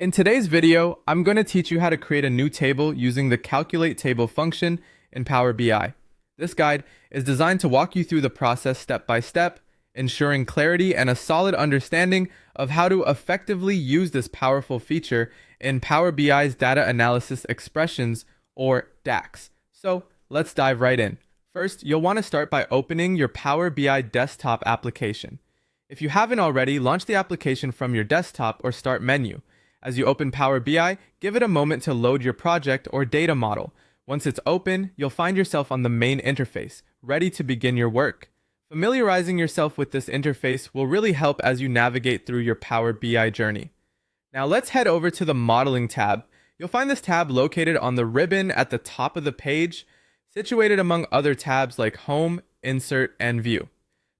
In today's video, I'm going to teach you how to create a new table using the Calculate Table function in Power BI. This guide is designed to walk you through the process step by step, ensuring clarity and a solid understanding of how to effectively use this powerful feature in Power BI's data analysis expressions, or DAX. So let's dive right in. First, you'll want to start by opening your Power BI desktop application. If you haven't already, launch the application from your desktop or Start menu. As you open Power BI, give it a moment to load your project or data model. Once it's open, you'll find yourself on the main interface, ready to begin your work. Familiarizing yourself with this interface will really help as you navigate through your Power BI journey. Now let's head over to the Modeling tab. You'll find this tab located on the ribbon at the top of the page, situated among other tabs like Home, Insert, and View.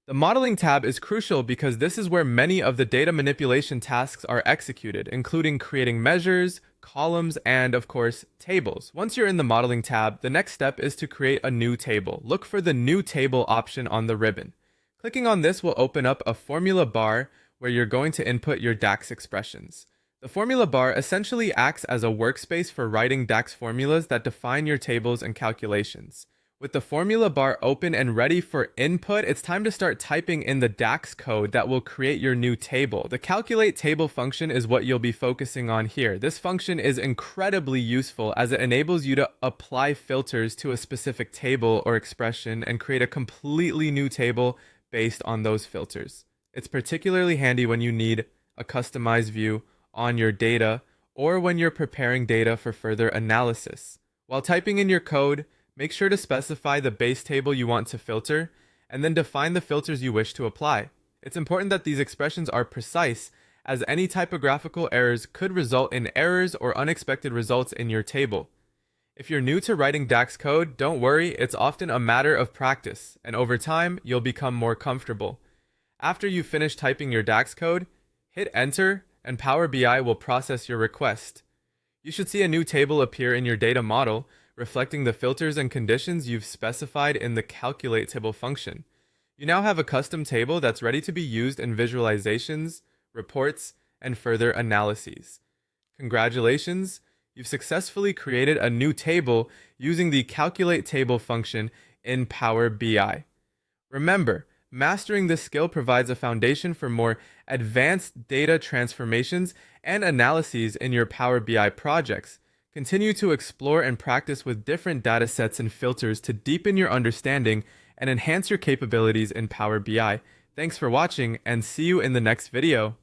The Modeling tab is crucial because this is where many of the data manipulation tasks are executed, including creating measures, columns, and, of course, tables. Once you're in the Modeling tab, the next step is to create a new table. Look for the New Table option on the ribbon. Clicking on this will open up a formula bar where you're going to input your DAX expressions. The formula bar essentially acts as a workspace for writing DAX formulas that define your tables and calculations. With the formula bar open and ready for input, it's time to start typing in the DAX code that will create your new table. The Calculate Table function is what you'll be focusing on here. This function is incredibly useful as it enables you to apply filters to a specific table or expression and create a completely new table based on those filters. It's particularly handy when you need a customized view on your data or when you're preparing data for further analysis. While typing in your code, make sure to specify the base table you want to filter, and then define the filters you wish to apply. It's important that these expressions are precise, as any typographical errors could result in errors or unexpected results in your table. If you're new to writing DAX code, don't worry, it's often a matter of practice, and over time, you'll become more comfortable. After you finish typing your DAX code, hit Enter, and Power BI will process your request. You should see a new table appear in your data model, reflecting the filters and conditions you've specified in the Calculate Table function. You now have a custom table that's ready to be used in visualizations, reports, and further analyses. Congratulations, you've successfully created a new table using the Calculate Table function in Power BI. Remember, mastering this skill provides a foundation for more advanced data transformations and analyses in your Power BI projects. Continue to explore and practice with different datasets and filters to deepen your understanding and enhance your capabilities in Power BI. Thanks for watching, and see you in the next video.